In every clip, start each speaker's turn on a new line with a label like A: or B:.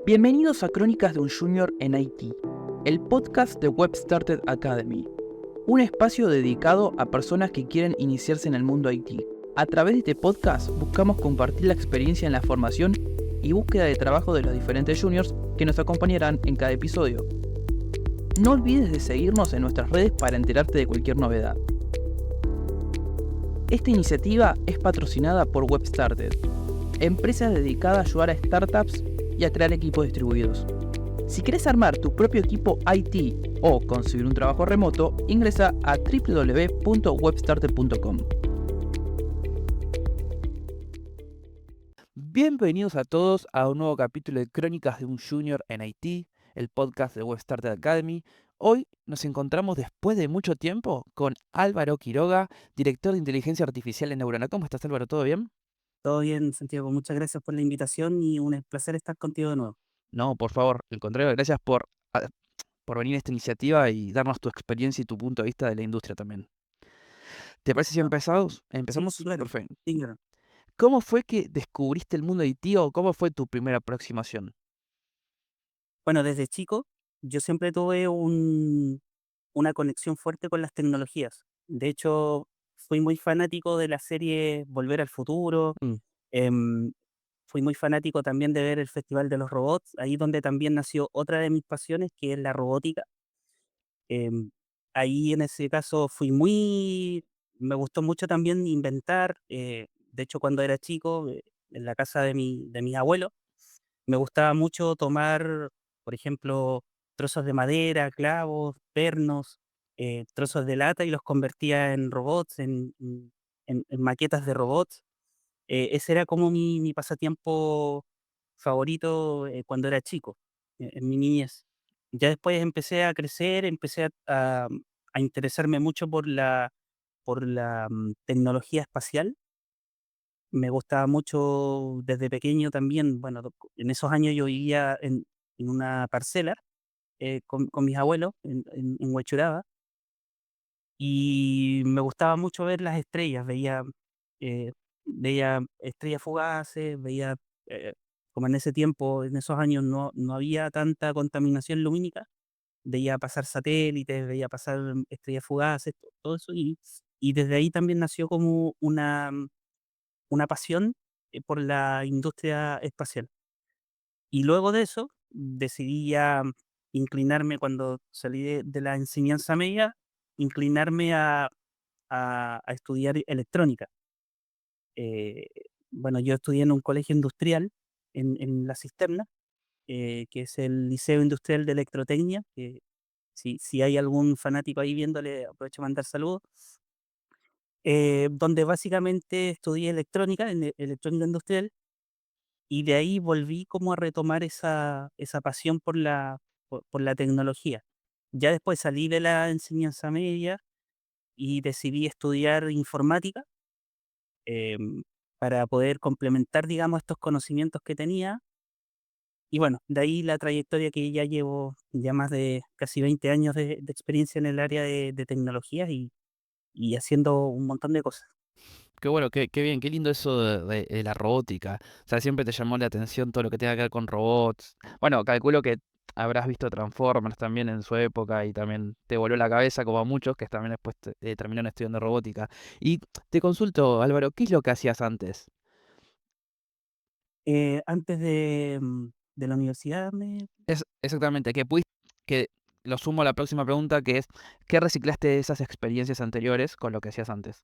A: Bienvenidos a Crónicas de un Junior en IT, el podcast de Web Started Academy, un espacio dedicado a personas que quieren iniciarse en el mundo IT. A través de este podcast buscamos compartir la experiencia en la formación y búsqueda de trabajo de los diferentes juniors que nos acompañarán en cada episodio. No olvides de seguirnos en nuestras redes para enterarte de cualquier novedad. Esta iniciativa es patrocinada por Web Started, empresa dedicada a ayudar a startups y a crear equipos distribuidos. Si querés armar tu propio equipo IT o conseguir un trabajo remoto, ingresa a www.webstarted.com. Bienvenidos a todos a un nuevo capítulo de Crónicas de un Junior en IT, el podcast de Web Started Academy. Hoy nos encontramos después de mucho tiempo con Álvaro Quiroga, director de Inteligencia Artificial en Neurona. ¿Cómo estás, Álvaro? ¿Todo bien?
B: Todo bien, Santiago. Muchas gracias por la invitación y un placer estar contigo de nuevo.
A: No, por favor, al contrario, gracias por venir a esta iniciativa y darnos tu experiencia y tu punto de vista de la industria también. ¿Te parece si
B: Ah,
A: empezamos?
B: sí, sí,
A: ¿Empezamos?
B: claro.
A: Perfecto.
B: Sí, claro.
A: ¿Cómo fue que descubriste el mundo IT o cómo fue tu primera aproximación?
B: Bueno, desde chico yo siempre tuve una conexión fuerte con las tecnologías. De hecho, fui muy fanático de la serie Volver al Futuro.
A: Mm.
B: em, Fui muy fanático también de ver el Festival de los Robots, ahí donde también nació otra de mis pasiones, que es la robótica. Em, Ahí en ese caso me gustó mucho también inventar. De hecho, cuando era chico, en la casa de mis abuelos, me gustaba mucho tomar, por ejemplo, trozos de madera, clavos, pernos, trozos de lata y los convertía en robots, en maquetas de robots. Ese era como mi pasatiempo favorito, cuando era chico, en mi niñez. Ya después empecé a crecer, empecé a interesarme mucho por la tecnología espacial. Me gustaba mucho desde pequeño también. Bueno, en esos años yo vivía en una parcela, con mis abuelos en Huechuraba, y me gustaba mucho ver las estrellas. Eh, Veía estrellas fugaces, eh, como en ese tiempo, en esos años no había tanta contaminación lumínica. Veía pasar satélites, veía pasar estrellas fugaces, todo eso, y desde ahí también nació como una pasión, por la industria espacial. Y luego de eso, decidí ya inclinarme cuando salí de la enseñanza media, inclinarme a estudiar electrónica. Eh, bueno, yo estudié en un colegio industrial en La Cisterna, que es el Liceo Industrial de Electrotecnia, que si hay algún fanático ahí viéndole, aprovecho a mandar saludos. Donde básicamente estudié electrónica, electrónica industrial, y de ahí volví como a retomar esa pasión por la tecnología. Ya después salí de la enseñanza media y decidí estudiar informática, em, para poder complementar, digamos, estos conocimientos que tenía. Y bueno, de ahí la trayectoria que ya llevo ya más de casi 20 años de experiencia en el área de tecnologías y haciendo un montón de cosas.
A: Qué bueno, qué bien, qué lindo eso de la robótica. O sea, siempre te llamó la atención todo lo que tenga que ver con robots. Bueno, calculo que habrás visto Transformers también en su época y también te voló la cabeza como a muchos que también después terminaron estudiando robótica. Y te consulto, Álvaro, ¿qué es lo que hacías antes?
B: Antes de la universidad,
A: Es exactamente, que lo sumo a la próxima pregunta, que es, ¿qué reciclaste de esas experiencias anteriores con lo que hacías antes?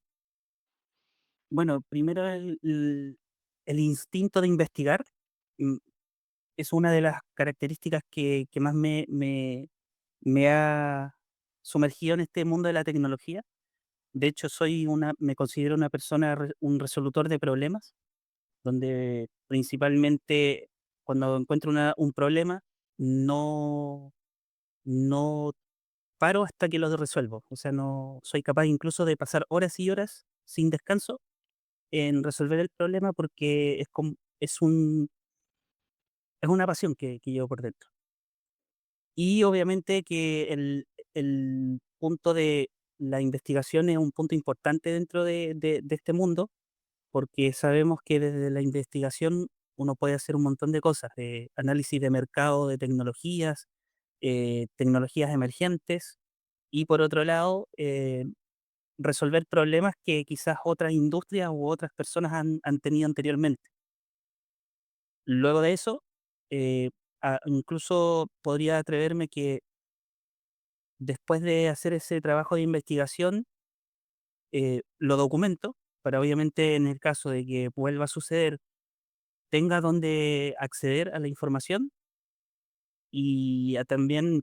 B: bueno, primero el instinto de investigar. mm, es una de las características que más me ha sumergido en este mundo de la tecnología. De hecho, me considero una persona, un resolutor de problemas, donde principalmente cuando encuentro un problema, no, no paro hasta que lo resuelvo. O sea, no soy capaz incluso de pasar horas y horas sin descanso en resolver el problema porque es una pasión que llevo por dentro. Y obviamente que el punto de la investigación es un punto importante dentro de este mundo, porque sabemos que desde la investigación uno puede hacer un montón de cosas, de análisis de mercado, de tecnologías, tecnologías emergentes, y por otro lado, resolver problemas que quizás otras industrias u otras personas han tenido anteriormente. Luego de eso, incluso podría atreverme que después de hacer ese trabajo de investigación, lo documento para obviamente en el caso de que vuelva a suceder, tenga donde acceder a la información y también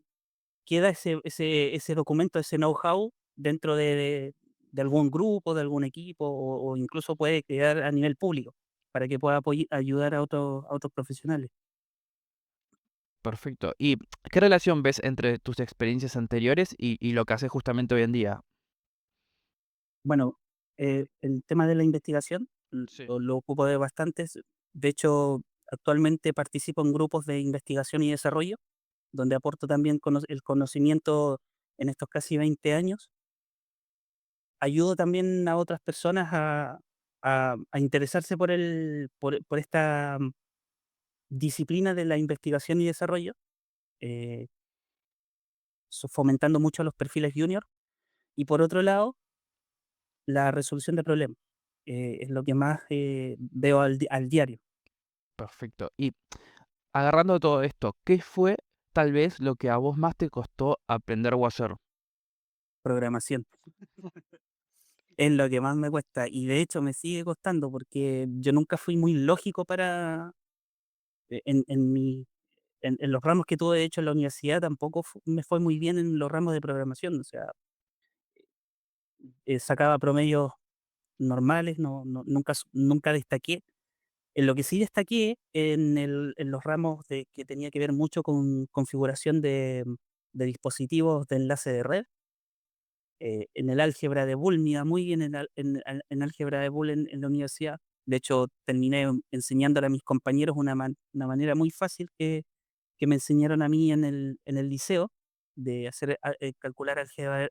B: queda ese documento, ese know-how dentro de algún grupo, de algún equipo o incluso puede quedar a nivel público para que pueda ayudar a otros profesionales.
A: Perfecto. ¿Y qué relación ves entre tus experiencias anteriores y lo que haces justamente hoy en día?
B: Bueno, el tema de la investigación
A: Sí.
B: lo ocupo de bastantes. De hecho, actualmente participo en grupos de investigación y desarrollo, donde aporto también el conocimiento en estos casi 20 años. Ayudo también a otras personas a interesarse por esta disciplina de la investigación y desarrollo, eh, fomentando mucho los perfiles junior. Y por otro lado, la resolución de problemas. Es lo que más veo al diario.
A: Perfecto. Y agarrando todo esto, ¿qué fue tal vez lo que a vos más te costó aprender o hacer?
B: Programación es lo que más me cuesta y de hecho me sigue costando porque yo nunca fui muy lógico en mi, en los ramos que tuve de hecho en la universidad tampoco me fue muy bien en los ramos de programación. O sea, sacaba promedios normales, nunca destaqué. En lo que sí destaqué en los ramos que tenía que ver mucho con configuración de dispositivos de enlace de red. En el álgebra de Boole me iba muy bien en álgebra de Boole en la universidad. De hecho, terminé enseñándole a mis compañeros una manera muy fácil que me enseñaron a mí en el liceo de hacer calcular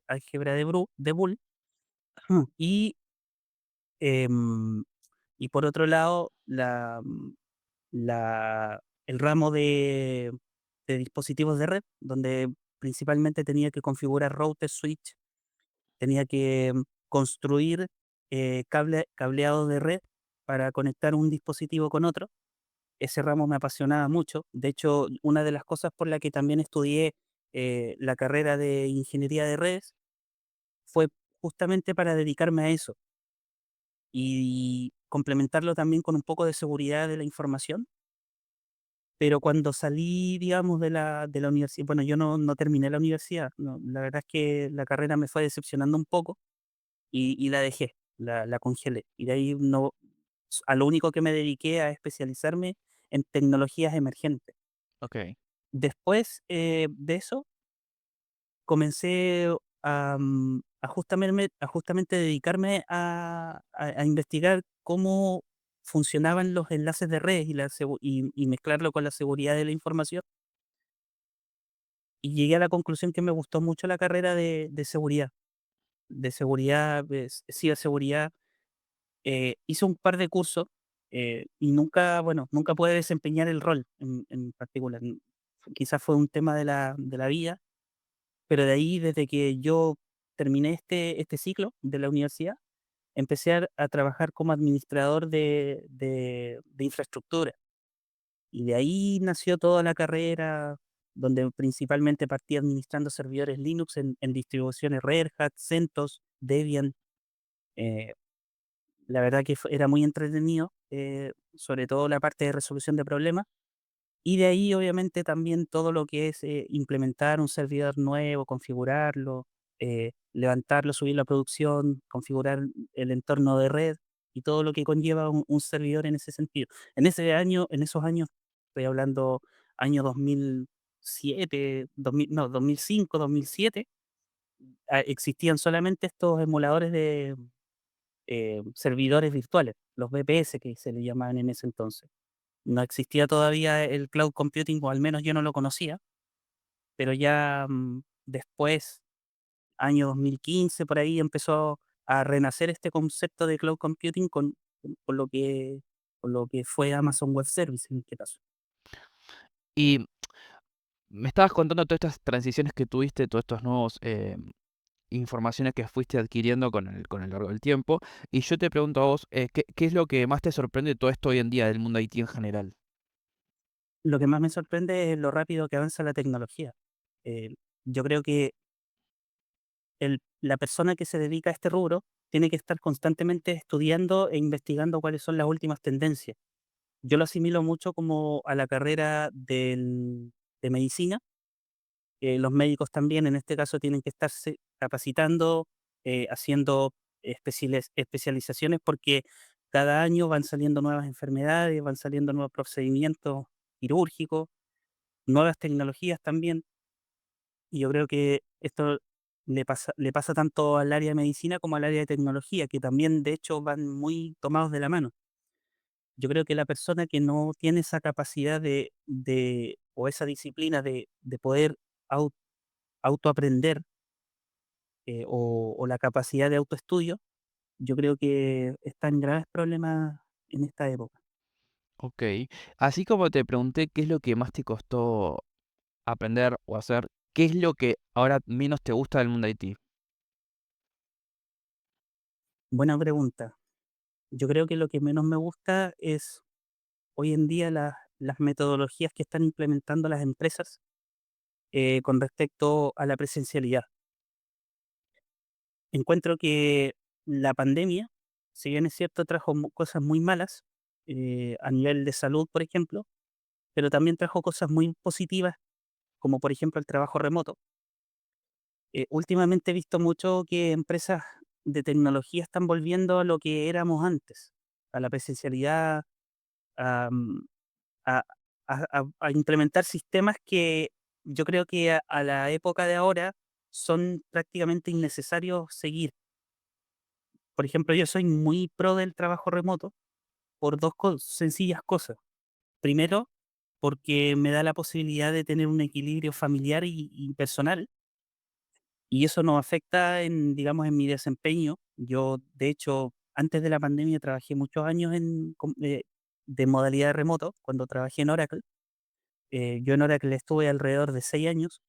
B: álgebra de Boole. Y, em, y por otro lado, el ramo de dispositivos de red, donde principalmente tenía que configurar router switch. Tenía que construir, cableado de red para conectar un dispositivo con otro. Ese ramo me apasionaba mucho. De hecho, una de las cosas por la que también estudié, la carrera de ingeniería de redes fue justamente para dedicarme a eso y complementarlo también con un poco de seguridad de la información. Pero cuando salí, digamos, de la universidad, bueno, yo no terminé la universidad, no, la verdad es que la carrera me fue decepcionando un poco y la dejé, la congelé. Y de ahí no, a lo único que me dediqué a especializarme en tecnologías emergentes.
A: Ok,
B: Después de eso, comencé a justamente dedicarme a investigar cómo funcionaban los enlaces de redes y mezclarlo con la seguridad de la información. Y llegué a la conclusión que me gustó mucho la carrera de seguridad, ciberseguridad. Hice un par de cursos, y nunca, bueno, nunca pude desempeñar el rol en particular. Quizás fue un tema de la vida, pero de ahí, desde que yo terminé este ciclo de la universidad, empecé a trabajar como administrador de infraestructura. Y de ahí nació toda la carrera, donde principalmente partí administrando servidores Linux en distribuciones Red Hat, CentOS, Debian. eh, La verdad que era muy entretenido, sobre todo la parte de resolución de problemas. Y de ahí, obviamente, también todo lo que es implementar un servidor nuevo, configurarlo, levantarlo, subirlo a producción, configurar el entorno de red y todo lo que conlleva un servidor en ese sentido. En esos años, estoy hablando año 2007, 2000, no, 2005, 2007, existían solamente estos emuladores de servidores virtuales, los VPS que se le llamaban en ese entonces. No existía todavía el cloud computing, o al menos yo no lo conocía, pero ya después, año 2015, por ahí empezó a renacer este concepto de cloud computing por lo que, por lo que fue Amazon Web Services en este caso.
A: Y me estabas contando todas estas transiciones que tuviste, todos estos nuevos informaciones que fuiste adquiriendo con el largo del tiempo. Y yo te pregunto a vos, ¿qué es lo que más te sorprende de todo esto hoy en día del mundo IT en general?
B: Lo que más me sorprende es lo rápido que avanza la tecnología. Eh, yo creo que la persona que se dedica a este rubro tiene que estar constantemente estudiando e investigando cuáles son las últimas tendencias. Yo lo asimilo mucho como a la carrera de medicina. Los médicos también, en este caso, tienen que estarse capacitando, haciendo especializaciones, porque cada año van saliendo nuevas enfermedades, van saliendo nuevos procedimientos quirúrgicos, nuevas tecnologías también. Y yo creo que esto le pasa tanto al área de medicina como al área de tecnología, que también, de hecho, van muy tomados de la mano. Yo creo que la persona que no tiene esa capacidad o esa disciplina de poder au autoaprender, o la capacidad de autoestudio, yo creo que está en graves problemas en esta época.
A: Ok. Así como te pregunté qué es lo que más te costó aprender o hacer, ¿qué es lo que ahora menos te gusta del mundo IT?
B: Buena pregunta. Yo creo que lo que menos me gusta es hoy en día las metodologías que están implementando las empresas, con respecto a la presencialidad. Encuentro que la pandemia, si bien es cierto, trajo cosas muy malas, a nivel de salud, por ejemplo, pero también trajo cosas muy positivas, como por ejemplo el trabajo remoto. Últimamente he visto mucho que empresas de tecnología están volviendo a lo que éramos antes, a la presencialidad, a, mm, a, a implementar sistemas que yo creo que a la época de ahora son prácticamente innecesarios seguir. Por ejemplo, yo soy muy pro del trabajo remoto por dos sencillas cosas. Primero, porque me da la posibilidad de tener un equilibrio familiar y personal, y eso nos afecta en, digamos, en mi desempeño. Yo, de hecho, antes de la pandemia trabajé muchos años de modalidad remoto, cuando trabajé en Oracle. Yo en Oracle estuve alrededor de 6 años,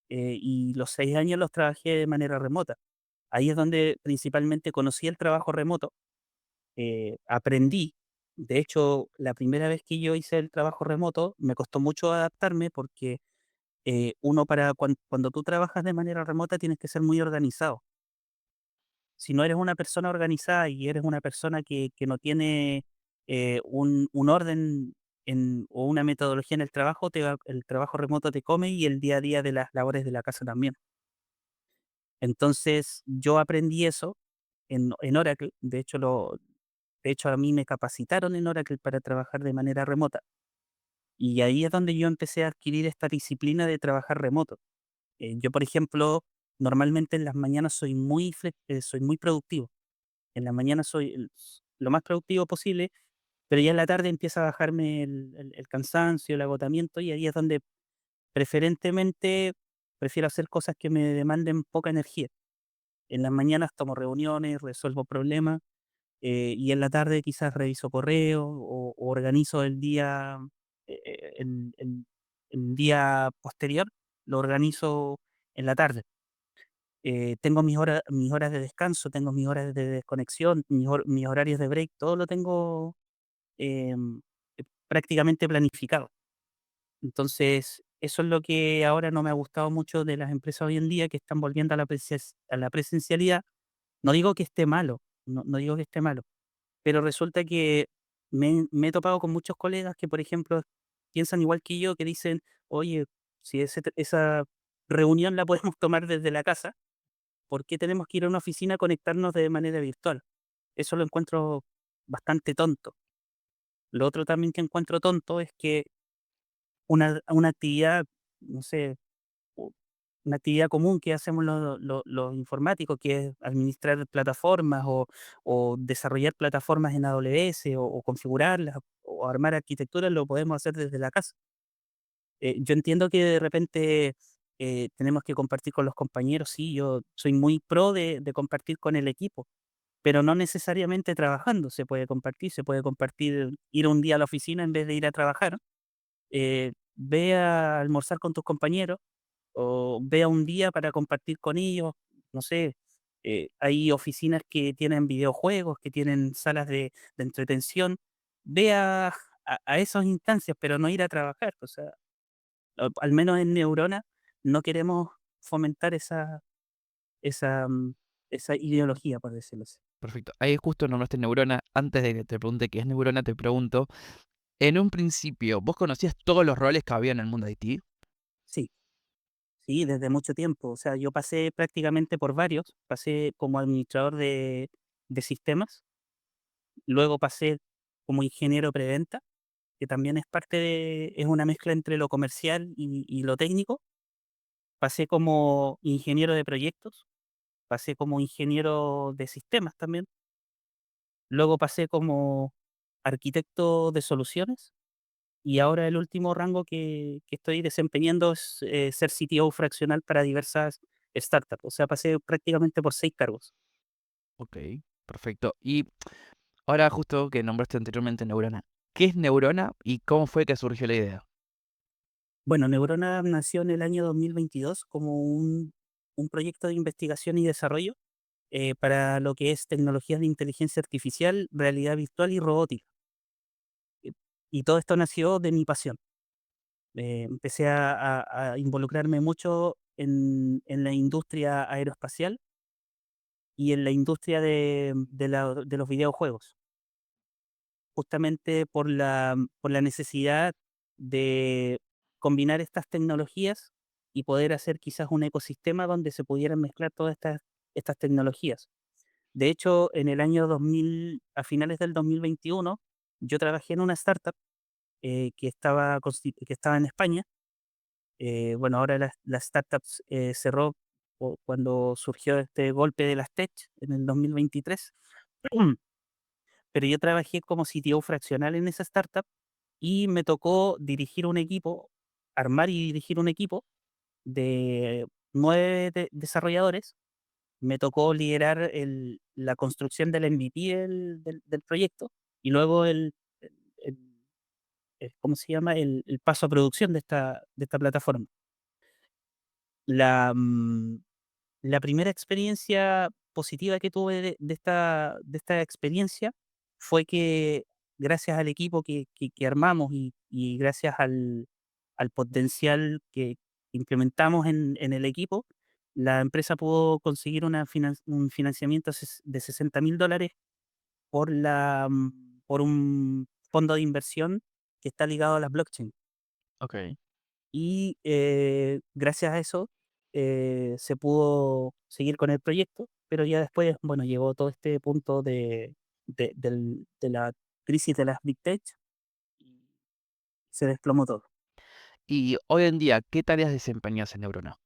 B: y los 6 años los trabajé de manera remota. Ahí es donde principalmente conocí el trabajo remoto, aprendí. De hecho, la primera vez que yo hice el trabajo remoto me costó mucho adaptarme porque uno cuando tú trabajas de manera remota tienes que ser muy organizado. Si no eres una persona organizada y eres una persona que no tiene un orden o una metodología en el trabajo, el trabajo remoto te come y el día a día de las labores de la casa también. Entonces, yo aprendí eso en Oracle. De hecho, a mí me capacitaron en Oracle para trabajar de manera remota. Y ahí es donde yo empecé a adquirir esta disciplina de trabajar remoto. Yo, por ejemplo, normalmente en las mañanas soy muy productivo. En la mañana soy lo más productivo posible, pero ya en la tarde empieza a bajarme el cansancio, el agotamiento, y ahí es donde preferentemente prefiero hacer cosas que me demanden poca energía. En las mañanas tomo reuniones, resuelvo problemas, y en la tarde quizás reviso correo o organizo el día, el día posterior, lo organizo en la tarde. Tengo mis horas de descanso, tengo mis horas de desconexión, mis horarios de break, todo lo tengo em, prácticamente planificado. Entonces, eso es lo que ahora no me ha gustado mucho de las empresas hoy en día, que están volviendo a a la presencialidad. No digo que esté malo, no digo que esté malo, pero resulta que me he topado con muchos colegas que, por ejemplo, piensan igual que yo, que dicen: "Oye, si esa reunión la podemos tomar desde la casa, ¿por qué tenemos que ir a una oficina a conectarnos de manera virtual?". Eso lo encuentro bastante tonto. Lo otro también que encuentro tonto es que una actividad, no sé, u una actividad común que hacemos los informáticos, que es administrar plataformas o desarrollar plataformas en AWS o configurarlas o armar arquitecturas, lo podemos hacer desde la casa. Yo entiendo que de repente tenemos que compartir con los compañeros. Sí, yo soy muy pro de compartir con el equipo, pero no necesariamente trabajando se puede compartir ir un día a la oficina en vez de ir a trabajar, ve a almorzar con tus compañeros o vea un día para compartir con ellos, no sé, hay oficinas que tienen videojuegos, que tienen salas de entretención, vea a esas instancias, pero no ir a trabajar, o sea, al menos en Neurona no queremos fomentar esa, mm, esa ideología, por decirlo así.
A: Perfecto. Ahí justo nombraste Neurona. Antes de que te pregunte qué es Neurona, te pregunto, en un principio, ¿vos conocías todos los roles que había en el mundo de IT?
B: Sí, sí, desde mucho tiempo, o sea, yo pasé prácticamente por varios, pasé como administrador de sistemas, luego pasé como ingeniero preventa, que también es parte es una mezcla entre lo comercial y lo técnico. Pasé como ingeniero de proyectos, pasé como ingeniero de sistemas también. Luego pasé como arquitecto de soluciones y ahora el último rango que estoy desempeñando es ser CTO fraccional para diversas startups. O sea, pasé prácticamente por 6 cargos.
A: Ok, perfecto. Y ahora justo que nombraste anteriormente Neurona, ¿qué es Neurona y cómo fue que surgió la idea?
B: Bueno, Neurona nació en el año 2022 como un proyecto de investigación y desarrollo para lo que es tecnologías de inteligencia artificial, realidad virtual y robótica. Eh, Y todo esto nació de mi pasión. Empecé a involucrarme mucho en la industria aeroespacial y en la industria de los videojuegos, justamente por la necesidad de combinar estas tecnologías y poder hacer quizás un ecosistema donde se pudieran mezclar todas estas tecnologías. De hecho, en el año 2000, a finales del 2021, yo trabajé en una startup que estaba en España. Bueno, ahora las startups cerró cuando surgió este golpe de las tech en el 2023, pero yo trabajé como CTO fraccional en esa startup y me tocó dirigir un equipo, armar y dirigir un equipo de 9 desarrolladores. Me tocó liderar la construcción del MVP del proyecto y luego el- ¿cómo se llama? El paso a producción de esta plataforma. La, mm, La primera experiencia positiva que tuve de esta experiencia fue que gracias al equipo que armamos y gracias al potencial que implementamos en el equipo, la empresa pudo conseguir un financiamiento de $60.000 por un fondo de inversión que está ligado a las blockchain.
A: Ok.
B: Y gracias a eso se pudo seguir con el proyecto, pero ya después, bueno, llegó todo este punto de la crisis de las Big Tech y se desplomó todo.
A: Y hoy en día, ¿qué tareas desempeñas en Neurona?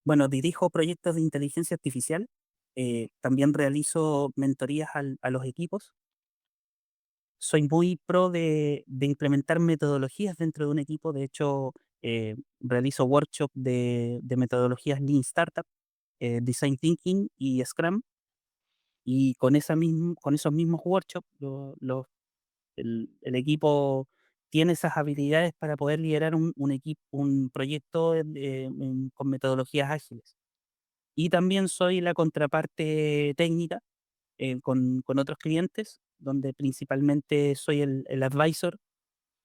B: Bueno, dirijo proyectos de inteligencia artificial, también realizo mentorías a los equipos. Soy muy pro de implementar metodologías dentro de un equipo. De hecho, realizo workshops de metodologías Lean Startup, Design Thinking y Scrum. Y con esos mismos workshops, el equipo tiene esas habilidades para poder liderar un proyecto con metodologías ágiles. Y también soy la contraparte técnica con otros clientes, donde principalmente soy el advisor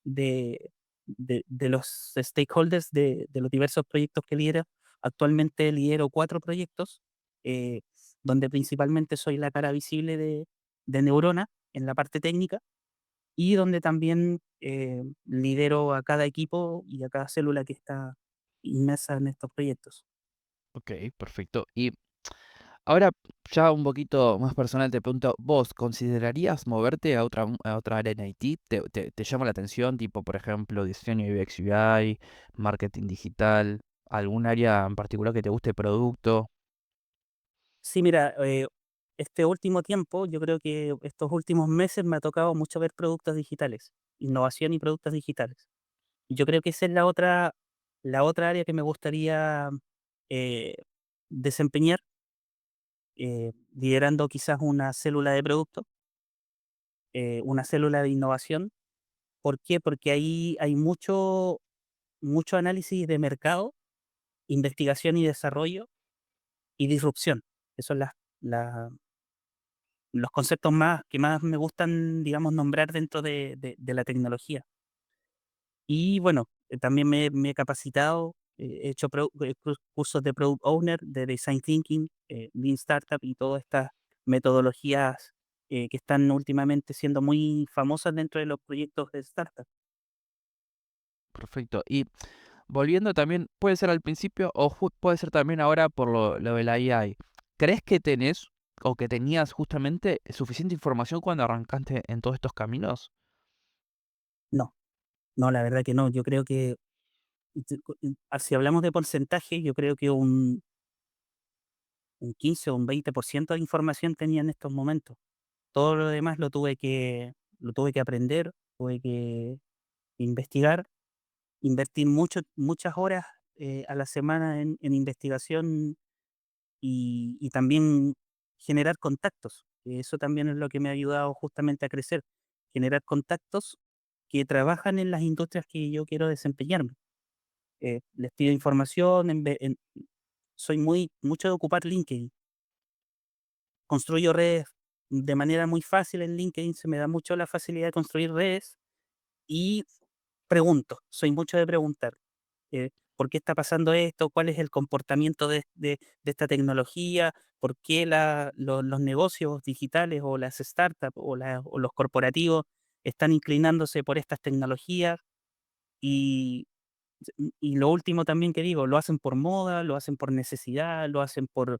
B: de, de los stakeholders de los diversos proyectos que lidero. Actualmente lidero 4 proyectos, eh, donde principalmente soy la cara visible de Neurona en la parte técnica y donde también lidero a cada equipo y a cada célula que está inmersa en estos proyectos.
A: Ok, perfecto. Y ahora, ya un poquito más personal, te pregunto, ¿vos considerarías moverte a otra área en IT? ¿Te llama la atención, tipo, por ejemplo, diseño UX UI, marketing digital, algún área en particular que te guste producto?
B: Sí, mira, este último tiempo, yo creo que estos últimos meses me ha tocado mucho ver productos digitales, innovación y productos digitales. Yo creo que esa es la otra área que me gustaría eh, desempeñar. liderando quizás una célula de producto, una célula de innovación. ¿Por qué? Porque ahí hay mucho análisis de mercado, investigación y desarrollo y disrupción. Esos son la- los conceptos que más me gustan, digamos, nombrar dentro de la tecnología. Y bueno, también me he capacitado, he hecho cursos de Product Owner, de Design Thinking, Lean Startup y todas estas metodologías que están últimamente siendo muy famosas dentro de los proyectos de startup.
A: Perfecto. Y volviendo también, puede ser al principio o puede ser también ahora por lo de la AI. ¿Crees que tenés o que tenías justamente suficiente información cuando arrancaste en todos estos caminos?
B: No, no, la verdad que no. Yo creo que, si hablamos de porcentaje, yo creo que un 15 o un 20% de información tenía en estos momentos. Todo lo demás lo tuve que aprender, tuve que investigar, invertir muchas horas a la semana en investigación y también generar contactos. Eso también es lo que me ha ayudado justamente a crecer, generar contactos que trabajan en las industrias que yo quiero desempeñarme. Les pido información, soy mucho de ocupar LinkedIn. Construyo redes de manera muy fácil en LinkedIn, se me da mucho la facilidad de construir redes y pregunto, soy mucho de preguntar. ¿Por qué está pasando esto? ¿Cuál es el comportamiento de esta tecnología? ¿Por qué los negocios digitales o las startups o los corporativos están inclinándose por estas tecnologías? Y, y lo último también que digo, lo hacen por moda, lo hacen por necesidad, lo hacen por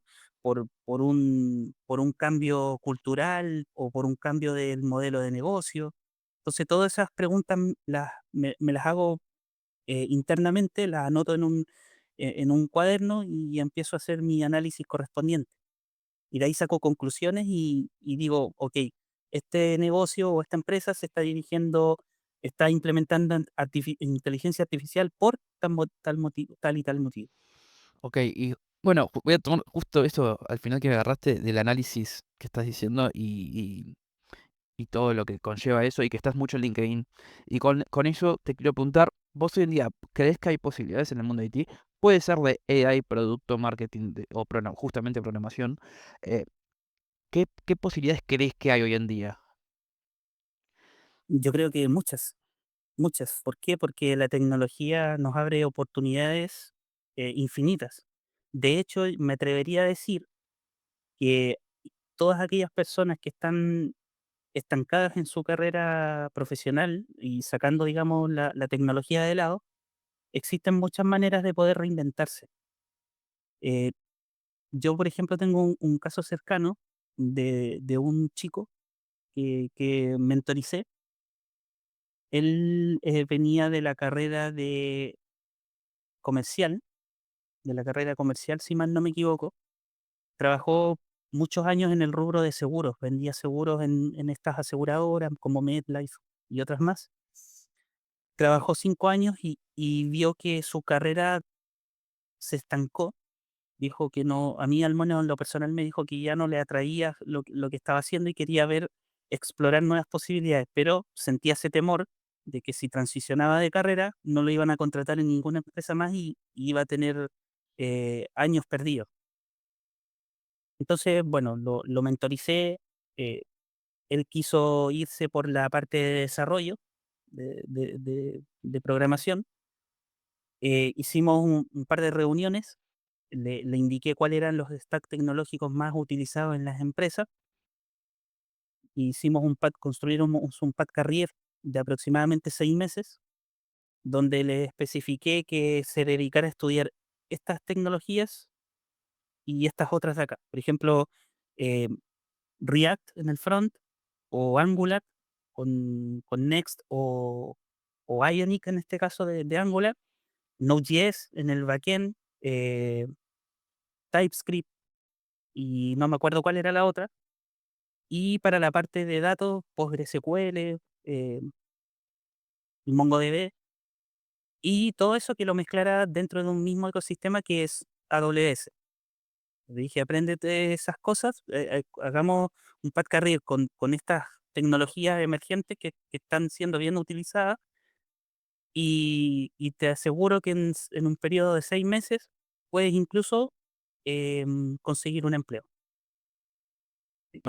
B: un cambio cultural o por un cambio del modelo de negocio. Entonces, todas esas preguntas me las hago internamente, las anoto en un cuaderno y empiezo a hacer mi análisis correspondiente. Y de ahí saco conclusiones y digo, ok, este negocio o esta empresa se está dirigiendo, está implementando inteligencia artificial por tal motivo, tal y tal motivo.
A: Ok, y bueno, voy a tomar justo eso al final que me agarraste del análisis que estás diciendo y todo lo que conlleva eso y que estás mucho en LinkedIn. Y con eso te quiero preguntar, vos hoy en día, ¿crees que hay posibilidades en el mundo de IT? Puede ser de AI, producto, marketing o justamente programación. eh, ¿qué posibilidades crees que hay hoy en día?
B: Yo creo que muchas, muchas. ¿Por qué? Porque la tecnología nos abre oportunidades infinitas. De hecho, me atrevería a decir que todas aquellas personas que están estancadas en su carrera profesional y sacando, digamos, la tecnología de lado, existen muchas maneras de poder reinventarse. Eh, yo, por ejemplo, tengo un caso cercano de un chico que mentoricé. Él venía de la carrera comercial, de la carrera comercial, si mal no me equivoco. Trabajó muchos años en el rubro de seguros, vendía seguros en estas aseguradoras como MetLife y otras más. Trabajó 5 años y vio que su carrera se estancó. Dijo que no, a mí al menos en lo personal me dijo que ya no le atraía lo que estaba haciendo y quería explorar nuevas posibilidades, pero sentía ese temor de que si transicionaba de carrera no lo iban a contratar en ninguna empresa más y iba a tener años perdidos. Entonces, bueno, lo mentoricé, eh, él quiso irse por la parte de desarrollo, de programación. Hicimos un par de reuniones, le indiqué cuáles eran los stacks tecnológicos más utilizados en las empresas. Hicimos construimos un pad carrier de aproximadamente 6 meses, donde le especifiqué que se dedicara a estudiar estas tecnologías y estas otras de acá. Por ejemplo, eh, React en el front o Angular con Next o Ionic en este caso de Angular, Node.js en el backend, TypeScript y no me acuerdo cuál era la otra. Y para la parte de datos, PostgreSQL, MongoDB y todo eso que lo mezclara dentro de un mismo ecosistema que es AWS. Le dije, apréndete esas cosas, hagamos un path career con estas tecnologías emergentes que están siendo bien utilizadas y te aseguro que en un periodo de 6 meses puedes incluso conseguir un empleo.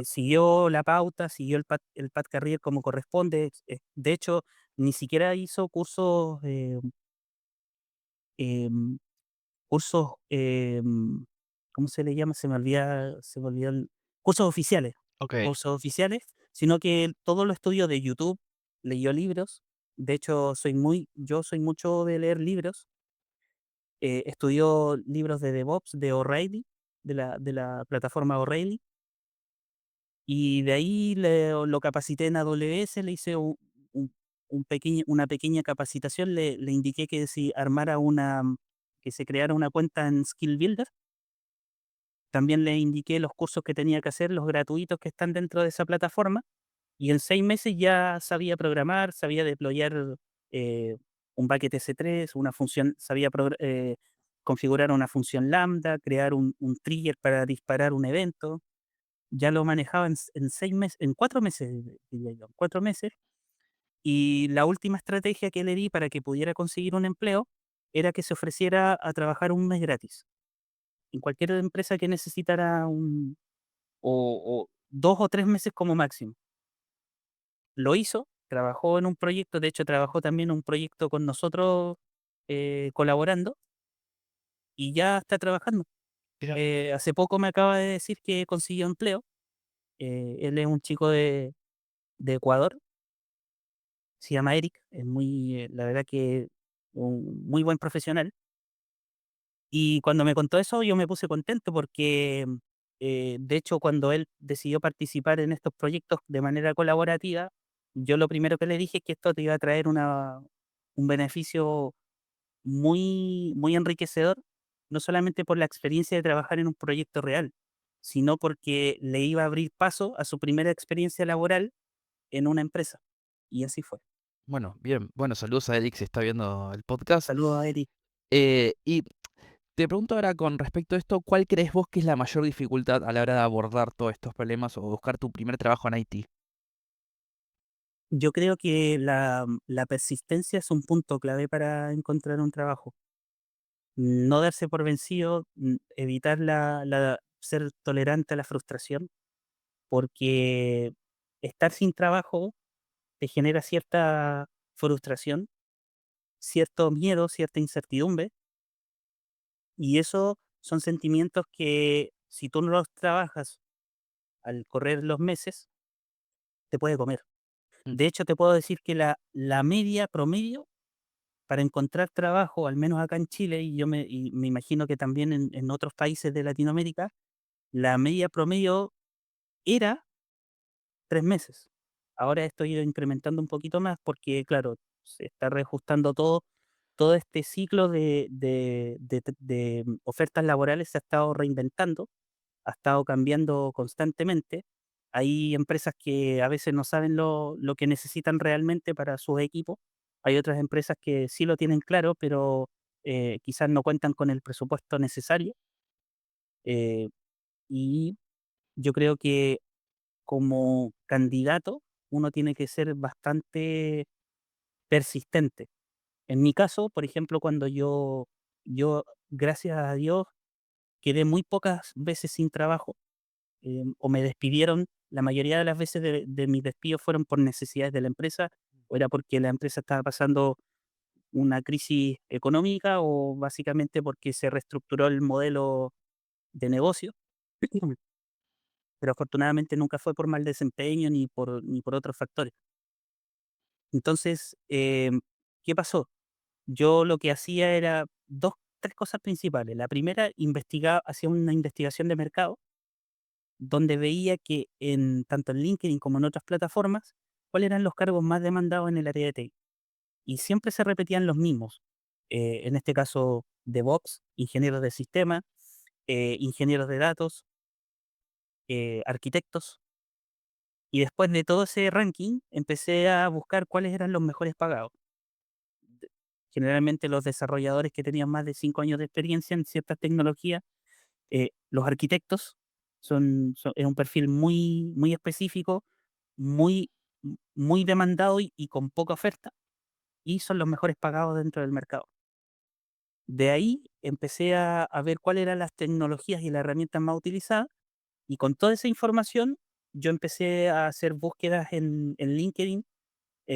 B: Siguió la pauta, siguió el path career como corresponde. De hecho, ni siquiera hizo em, cursos, ¿cómo se le llama? Se me olvidó cursos oficiales,
A: Ok.
B: cursos oficiales, sino que él todo lo estudió de YouTube, leyó libros. De hecho, yo soy mucho de leer libros. Estudió libros de DevOps, de O'Reilly, de la plataforma O'Reilly, y de ahí lo capacité en AWS, le hice una pequeña capacitación, le indiqué que si armara que se creara una cuenta en Skill Builder. También le indiqué los cursos que tenía que hacer, los gratuitos que están dentro de esa plataforma, y en 6 meses ya sabía programar, sabía deployar eh, un bucket S3, una función, sabía configurar una función lambda, crear un trigger para disparar un evento. Ya lo manejaba en 6 meses, en 4 meses, diría yo, 4 meses. Y la última estrategia que le di para que pudiera conseguir un empleo era que se ofreciera a trabajar un mes gratis en cualquier empresa que necesitara o 2 o 3 meses como máximo. Lo hizo, trabajó en un proyecto, de hecho, trabajó también en un proyecto con nosotros, colaborando, y ya está trabajando.
A: Mira,
B: Hace poco me acaba de decir que consiguió empleo. Él es un chico de Ecuador, se llama Eric, es la verdad que un muy buen profesional. Y cuando me contó eso, yo me puse contento porque, de hecho, cuando él decidió participar en estos proyectos de manera colaborativa, yo lo primero que le dije es que esto te iba a traer un beneficio muy, muy enriquecedor, no solamente por la experiencia de trabajar en un proyecto real, sino porque le iba a abrir paso a su primera experiencia laboral en una empresa. Y así fue.
A: bueno, bien. Bueno, saludos a Eric si está viendo el podcast.
B: Saludos a Eric.
A: Y te pregunto ahora con respecto a esto, ¿cuál crees vos que es la mayor dificultad a la hora de abordar todos estos problemas o buscar tu primer trabajo en Haití?
B: Yo creo que la persistencia es un punto clave para encontrar un trabajo. No darse por vencido, evitar ser tolerante a la frustración, porque estar sin trabajo te genera cierta frustración, cierto miedo, cierta incertidumbre, y eso son sentimientos que si tú no los trabajas al correr los meses, te puede comer.
A: Mm.
B: De hecho, te puedo decir que la media promedio para encontrar trabajo, al menos acá en Chile, y me imagino que también en otros países de Latinoamérica, la media promedio era 3 meses. Ahora esto ha ido incrementando un poquito más porque, claro, se está reajustando todo este ciclo de ofertas laborales se ha estado reinventando, ha estado cambiando constantemente. Hay empresas que a veces no saben lo que necesitan realmente para sus equipos. Hay otras empresas que sí lo tienen claro, pero quizás no cuentan con el presupuesto necesario. eh, y yo creo que como candidato uno tiene que ser bastante persistente. En mi caso, por ejemplo, cuando yo, gracias a Dios, quedé muy pocas veces sin trabajo, o me despidieron. La mayoría de las veces de mis despidos fueron por necesidades de la empresa, o era porque la empresa estaba pasando una crisis económica, o básicamente porque se reestructuró el modelo de negocio. Pero afortunadamente nunca fue por mal desempeño ni por otros factores. Entonces, ¿qué pasó? Yo lo que hacía era 2 3 cosas principales. La primera, hacía una investigación de mercado, donde veía que tanto en LinkedIn como en otras plataformas, cuáles eran los cargos más demandados en el área de TI. Y siempre se repetían los mismos. En este caso, DevOps, ingenieros de sistema, ingenieros de datos, arquitectos. Y después de todo ese ranking, empecé a buscar cuáles eran los mejores pagados. Generalmente los desarrolladores que tenían más de 5 años de experiencia en ciertas tecnologías Los arquitectos es un perfil muy, muy específico, muy, muy demandado y con poca oferta, y son los mejores pagados dentro del mercado. De ahí empecé a ver cuáles eran las tecnologías y las herramientas más utilizadas, y con toda esa información yo empecé a hacer búsquedas en LinkedIn,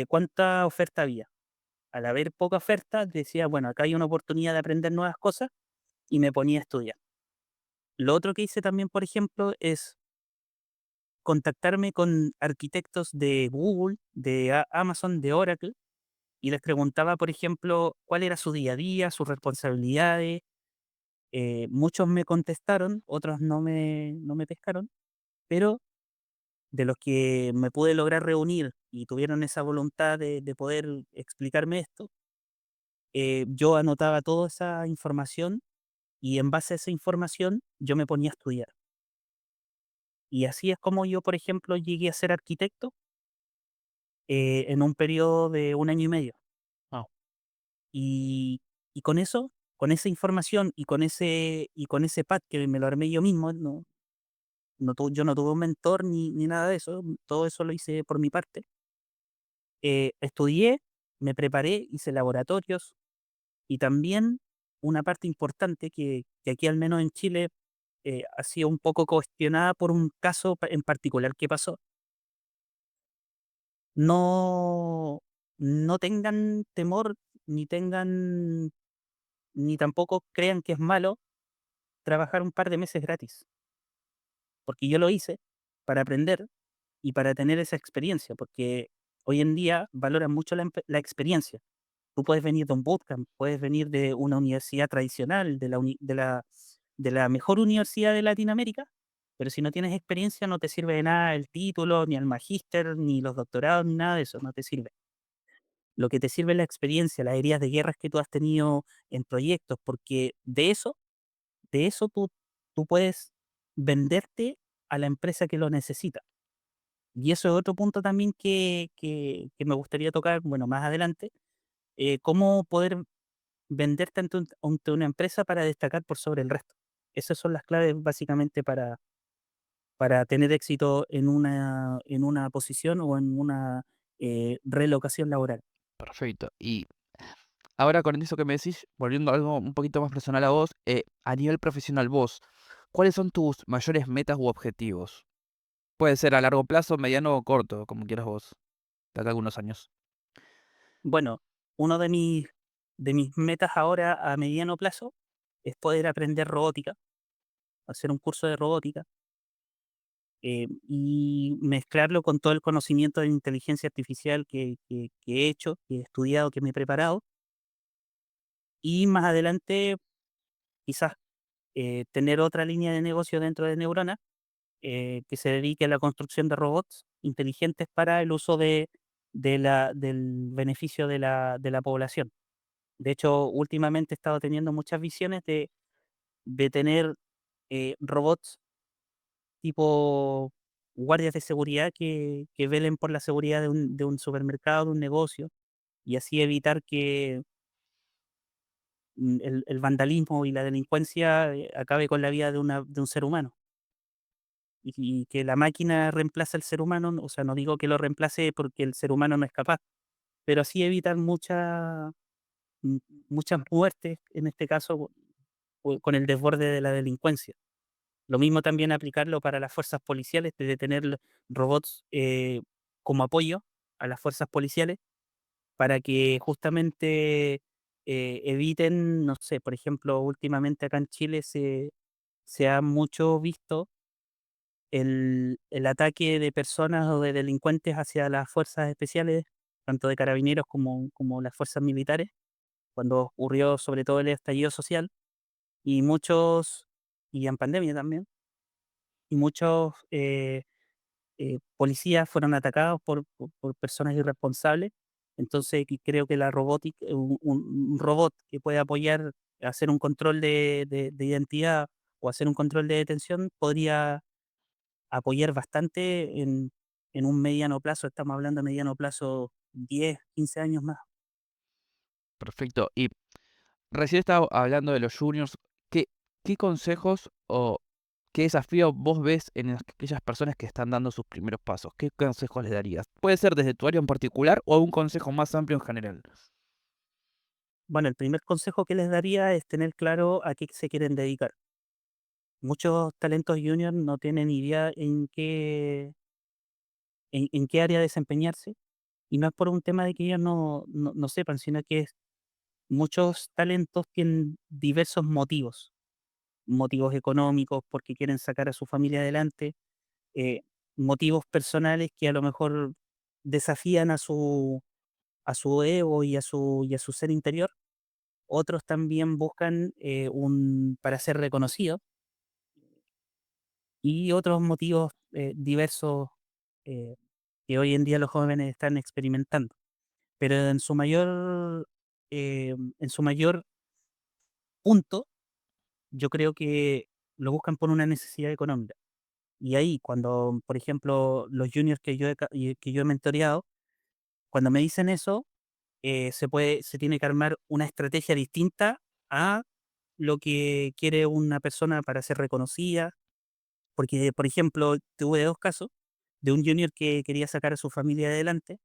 B: cuánta oferta había. Al haber poca oferta, decía, bueno, acá hay una oportunidad de aprender nuevas cosas, y me ponía a estudiar. Lo otro que hice también, por ejemplo, es contactarme con arquitectos de Google, de Amazon, de Oracle, y les preguntaba, por ejemplo, cuál era su día a día, sus responsabilidades. Muchos me contestaron, otros no me pescaron, pero de los que me pude lograr reunir y tuvieron esa voluntad de poder explicarme esto, yo anotaba toda esa información, y en base a esa información yo me ponía a estudiar. Y así es como yo, por ejemplo, llegué a ser arquitecto, en un periodo de 1 año y medio.
A: Wow,
B: Y, y con eso, con esa información y con ese pad que me lo armé yo mismo, yo no tuve un mentor ni nada de eso, todo eso lo hice por mi parte. Estudié, me preparé, hice laboratorios, y también una parte importante que aquí al menos en Chile ha sido un poco cuestionada por un caso en particular que pasó. No, no tengan temor, ni tengan, ni tampoco crean que es malo trabajar un par de meses gratis, porque yo lo hice para aprender y para tener esa experiencia, porque hoy en día valoran mucho la experiencia. Tú puedes venir de un bootcamp, puedes venir de una universidad tradicional, de la mejor universidad de Latinoamérica, pero si no tienes experiencia no te sirve de nada el título, ni el magíster, ni los doctorados, ni nada de eso, no te sirve. Lo que te sirve es la experiencia, las heridas de guerras que tú has tenido en proyectos, porque de eso tú puedes venderte a la empresa que lo necesita. Y eso es otro punto también que me gustaría tocar, bueno, más adelante, cómo poder venderte ante una empresa para destacar por sobre el resto. Esas son las claves básicamente para tener éxito en una posición o en una relocación laboral.
A: perfecto. Y ahora con eso que me decís, volviendo a algo un poquito más personal a vos, a nivel profesional vos, ¿cuáles son tus mayores metas u objetivos? Puede ser a largo plazo, mediano o corto, como quieras vos, de acá a algunos años.
B: Bueno, uno de mis metas ahora a mediano plazo es poder aprender robótica, hacer un curso de robótica, y mezclarlo con todo el conocimiento de inteligencia artificial que he hecho, que he estudiado, que me he preparado, y más adelante quizás tener otra línea de negocio dentro de Neurona, que se dedique a la construcción de robots inteligentes para el uso del beneficio de la población. De hecho, últimamente he estado teniendo muchas visiones de tener robots tipo guardias de seguridad que velen por la seguridad de un supermercado, de un negocio, y así evitar que el vandalismo y la delincuencia acabe con la vida de un ser humano. Y que la máquina reemplace al ser humano, o sea, no digo que lo reemplace porque el ser humano no es capaz, pero así evitar m- muchas muertes, en este caso, con el desborde de la delincuencia. Lo mismo también aplicarlo para las fuerzas policiales, de tener robots como apoyo a las fuerzas policiales para que justamente eviten, no sé, por ejemplo, últimamente acá en Chile se ha mucho visto el ataque de personas o de delincuentes hacia las fuerzas especiales, tanto de carabineros como las fuerzas militares, cuando ocurrió sobre todo el estallido social, y y en pandemia también, y muchos policías fueron atacados por personas irresponsables. Entonces, creo que la robótica, un robot que puede apoyar a hacer un control de identidad o hacer un control de detención podría apoyar bastante en un mediano plazo. Estamos hablando de mediano plazo, 10 15 años más.
A: Perfecto. Y recién estaba hablando de los juniors. ¿Qué, qué consejos o ¿Qué desafío vos ves en aquellas personas que están dando sus primeros pasos? ¿Qué consejos les darías? Puede ser desde tu área en particular o un consejo más amplio en general.
B: Bueno, el primer consejo que les daría es tener claro a qué se quieren dedicar. Muchos talentos junior no tienen idea en qué área desempeñarse, y no es por un tema de que ellos no sepan, sino que muchos talentos tienen diversos motivos, motivos económicos porque quieren sacar a su familia adelante, eh, motivos personales que a lo mejor desafían a su ego y a su ser interior. Otros también buscan para ser reconocidos, y otros motivos diversos eh, que hoy en día los jóvenes están experimentando. Pero en su mayor punto, yo creo que lo buscan por una necesidad económica. Y ahí, cuando, por ejemplo, los juniors que yo he mentoreado, cuando me dicen eso, se tiene que armar una estrategia distinta a lo que quiere una persona para ser reconocida. Porque, por ejemplo, tuve 2 casos de un junior que quería sacar a su familia adelante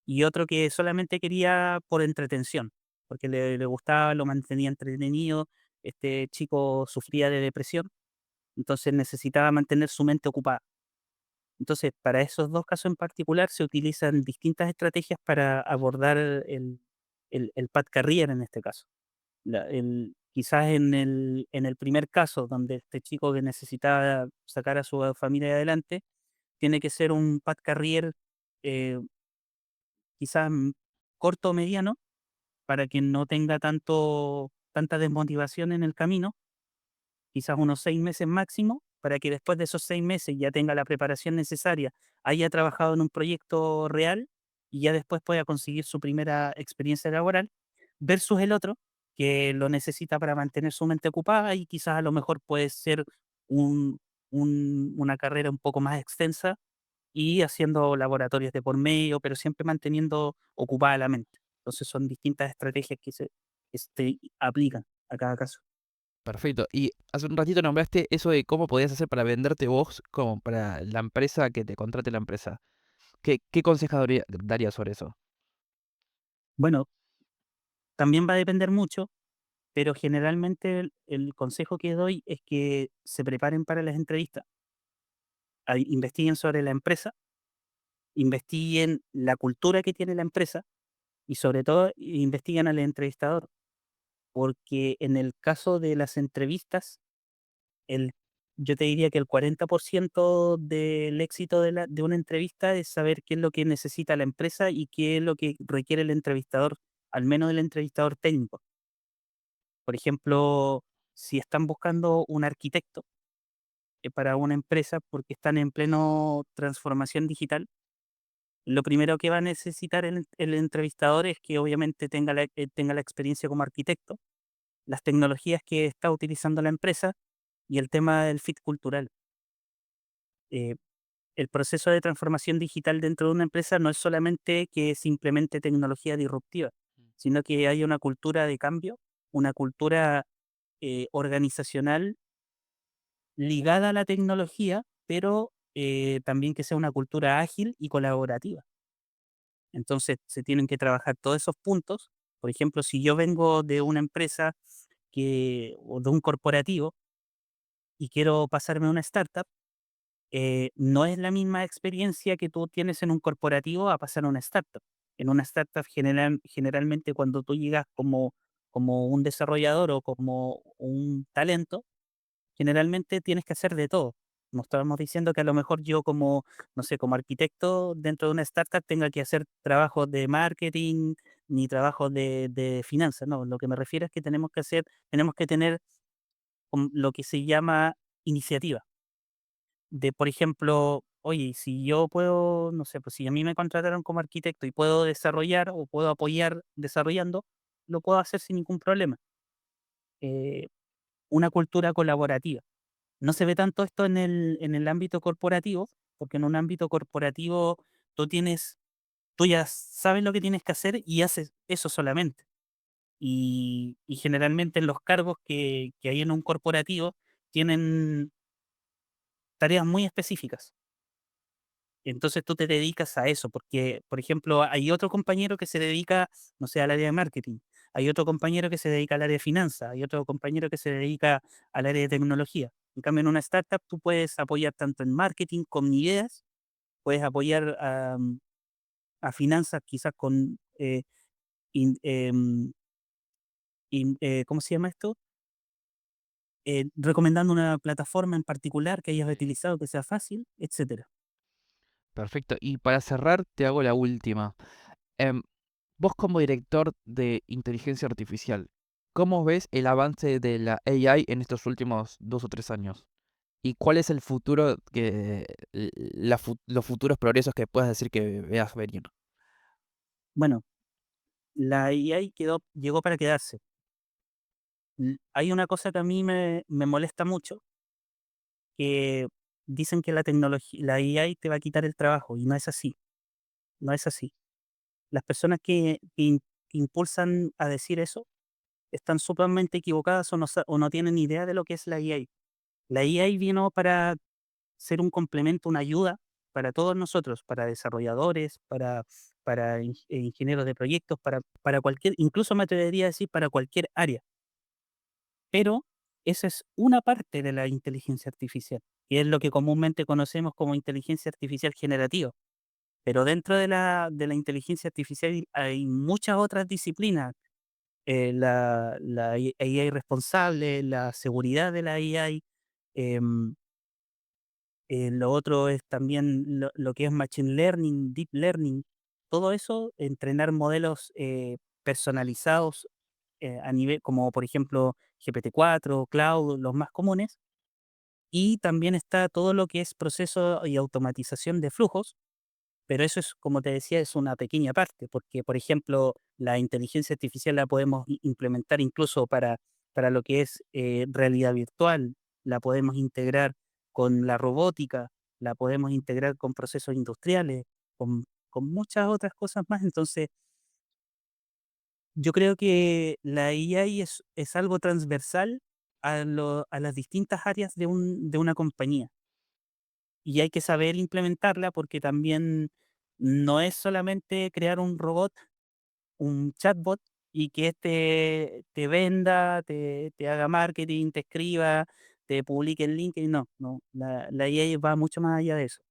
B: y otro que solamente quería por entretención, porque le gustaba, lo mantenía entretenido. Este chico sufría de depresión, entonces necesitaba mantener su mente ocupada. Entonces, para esos 2 casos en particular se utilizan distintas estrategias para abordar el path career en este caso. Quizás en el primer caso, donde este chico que necesitaba sacar a su familia adelante, tiene que ser un path career, eh, quizás corto o mediano, para que no tenga tanta desmotivación en el camino, quizás unos 6 meses máximo, para que después de esos 6 meses ya tenga la preparación necesaria, haya trabajado en un proyecto real y ya después pueda conseguir su primera experiencia laboral, versus el otro, que lo necesita para mantener su mente ocupada y quizás a lo mejor puede ser un una carrera un poco más extensa y haciendo laboratorios de por medio, pero siempre manteniendo ocupada la mente. Entonces son distintas estrategias que se aplican a cada caso.
A: Perfecto. Y hace un ratito nombraste eso de cómo podías hacer para venderte vos como para la empresa que te contrate la empresa. ¿Qué consejo darías sobre eso?
B: Bueno, también va a depender mucho, pero generalmente el consejo que doy es que se preparen para las entrevistas, investiguen sobre la empresa, investiguen la cultura que tiene la empresa y sobre todo investiguen al entrevistador, porque en el caso de las entrevistas, el yo te diría que el 40% del éxito de una entrevista es saber qué es lo que necesita la empresa y qué es lo que requiere el entrevistador, al menos el entrevistador técnico. Por ejemplo, si están buscando un arquitecto para una empresa porque están en pleno transformación digital, lo primero que va a necesitar el entrevistador es que obviamente tenga la experiencia como arquitecto, las tecnologías que está utilizando la empresa y el tema del fit cultural. Eh, el proceso de transformación digital dentro de una empresa no es solamente que se implemente tecnología disruptiva, sino que haya una cultura de cambio, una cultura organizacional ligada a la tecnología, pero también que sea una cultura ágil y colaborativa. Entonces, se tienen que trabajar todos esos puntos. Por ejemplo, si yo vengo de una empresa o de un corporativo y quiero pasarme a una startup, no es la misma experiencia que tú tienes en un corporativo a pasar a una startup. En una startup generalmente cuando tú llegas como un desarrollador o como un talento, generalmente tienes que hacer de todo. No estábamos diciendo que a lo mejor yo como, no sé, como arquitecto dentro de una startup tenga que hacer trabajos de marketing ni trabajos de finanzas. No, lo que me refiero es que tenemos que tener lo que se llama iniciativa de, por ejemplo, oye, si yo puedo, no sé, pues si a mí me contrataron como arquitecto y puedo desarrollar o puedo apoyar desarrollando, lo puedo hacer sin ningún problema. Eh, una cultura colaborativa. No se ve tanto esto en el ámbito corporativo, porque en un ámbito corporativo tú tienes, tú ya sabes lo que tienes que hacer y haces eso solamente. Y generalmente en los cargos que hay en un corporativo tienen tareas muy específicas. Entonces tú te dedicas a eso, porque, por ejemplo, hay otro compañero que se dedica, no sé, al área de marketing, hay otro compañero que se dedica al área de finanzas, hay otro compañero que se dedica al área de tecnología. En cambio, en una startup tú puedes apoyar tanto en marketing con ideas, puedes apoyar a finanzas quizás con, ¿cómo se llama esto? Recomendando una plataforma en particular que hayas utilizado que sea fácil, etcétera.
A: Perfecto. Y para cerrar, te hago la última. Em, Vos como director de inteligencia artificial, ¿cómo ves el avance de la AI en estos últimos 2 o 3 años? ¿Y cuál es el futuro los futuros progresos que puedas decir que veas venir?
B: Bueno, la AI llegó para quedarse. Hay una cosa que a mí me molesta mucho, que dicen que la tecnología, la AI te va a quitar el trabajo, y no es así, no es así. Las personas que impulsan a decir eso están sumamente equivocadas o no tienen idea de lo que es la AI. La AI vino para ser un complemento, una ayuda para todos nosotros, para desarrolladores, para ingenieros de proyectos, para cualquier, incluso me atrevería a decir para cualquier área. Pero esa es una parte de la inteligencia artificial, que es lo que comúnmente conocemos como inteligencia artificial generativa. Pero dentro de la inteligencia artificial hay muchas otras disciplinas. La AI responsable, la seguridad de la AI, em, lo otro es también lo que es machine learning, deep learning, todo eso, entrenar modelos personalizados a nivel, como por ejemplo GPT-4, Cloud, los más comunes. Y también está todo lo que es proceso y automatización de flujos, pero eso es, como te decía, es una pequeña parte, porque, por ejemplo, la inteligencia artificial la podemos implementar incluso para lo que es realidad virtual, la podemos integrar con la robótica, la podemos integrar con procesos industriales, con muchas otras cosas más. Entonces, yo creo que la AI es algo transversal a las distintas áreas de una compañía, y hay que saber implementarla porque también no es solamente crear un robot, un chatbot, y que te venda, te haga marketing, te escriba, te publique en LinkedIn. No, no, la IA va mucho más allá de eso.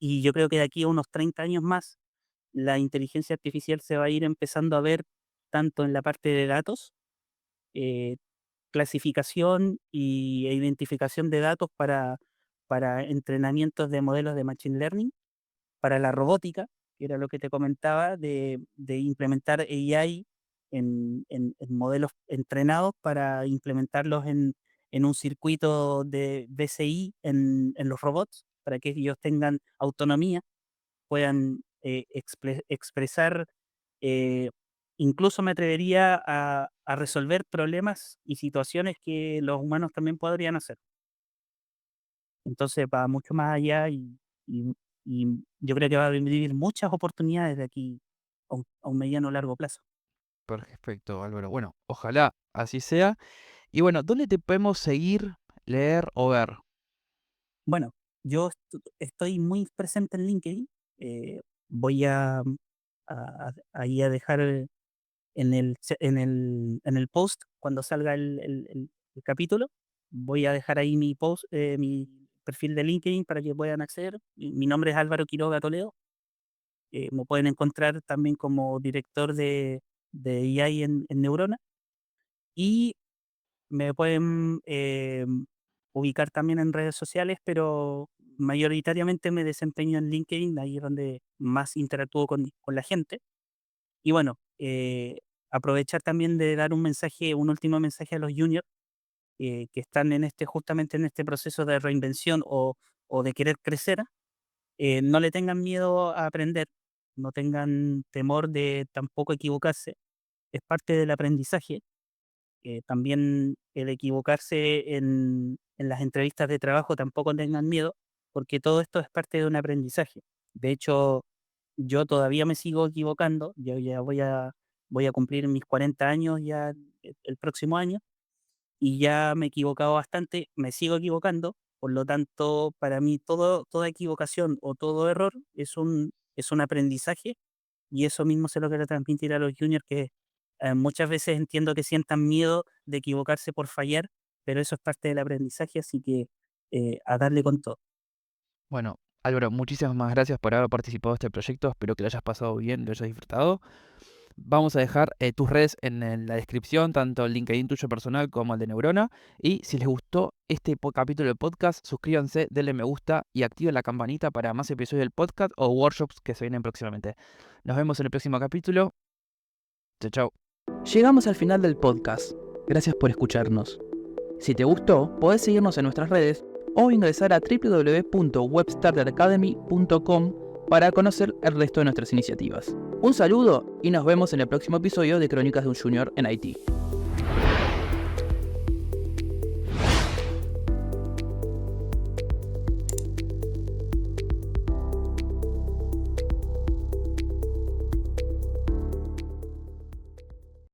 B: Y yo creo que de aquí a unos 30 años más, la inteligencia artificial se va a ir empezando a ver tanto en la parte de datos, eh, clasificación e identificación de datos para entrenamientos de modelos de machine learning, para la robótica, que era lo que te comentaba, de implementar AI en modelos entrenados para implementarlos en un circuito de BCI en los robots, para que ellos tengan autonomía, puedan expresar, eh, incluso me atrevería a resolver problemas y situaciones que los humanos también podrían hacer. Entonces va mucho más allá y y yo creo que va a venir muchas oportunidades de aquí a un mediano o largo plazo.
A: Perfecto, Álvaro. Bueno, ojalá así sea. Y bueno, ¿dónde te podemos seguir, leer o ver?
B: Bueno, yo estoy muy presente en LinkedIn. Voy ahí a dejar en el post cuando salga el capítulo. Voy a dejar ahí mi post, mi perfil de LinkedIn para que puedan acceder. Mi nombre es Álvaro Quiroga Toledo. Me pueden encontrar también como director de AI en Neurona. Y me pueden ubicar también en redes sociales, pero mayoritariamente me desempeño en LinkedIn, ahí es donde más interactúo con la gente. Y bueno, aprovechar también de dar un mensaje, un último mensaje a los juniors que están justamente en este proceso de reinvención o de querer crecer. No le tengan miedo a aprender, no tengan temor de tampoco equivocarse, es parte del aprendizaje. También el equivocarse en las entrevistas de trabajo, tampoco tengan miedo, porque todo esto es parte de un aprendizaje. De hecho, yo todavía me sigo equivocando, yo ya voy a cumplir mis 40 años ya el próximo año, y ya me he equivocado bastante, me sigo equivocando, Por lo tanto, para mí toda equivocación o todo error es un aprendizaje, y eso mismo se lo quiero transmitir a los juniors que muchas veces entiendo que sientan miedo de equivocarse por fallar, pero eso es parte del aprendizaje, así que a darle con todo.
A: Bueno, Álvaro, muchísimas más gracias por haber participado de este proyecto. Espero que lo hayas pasado bien, lo hayas disfrutado. Vamos a dejar tus redes en la descripción, tanto el LinkedIn tuyo personal como el de Neurona. Y si les gustó este capítulo del podcast, suscríbanse, denle me gusta y activen la campanita para más episodios del podcast o workshops que se vienen próximamente. Nos vemos en el próximo capítulo. Chao, chao. Llegamos al final del podcast. Gracias por escucharnos. Si te gustó, podés seguirnos en nuestras redes o ingresar a www.webstarteracademy.com para conocer el resto de nuestras iniciativas. Un saludo y nos vemos en el próximo episodio de Crónicas de un Junior en Haití.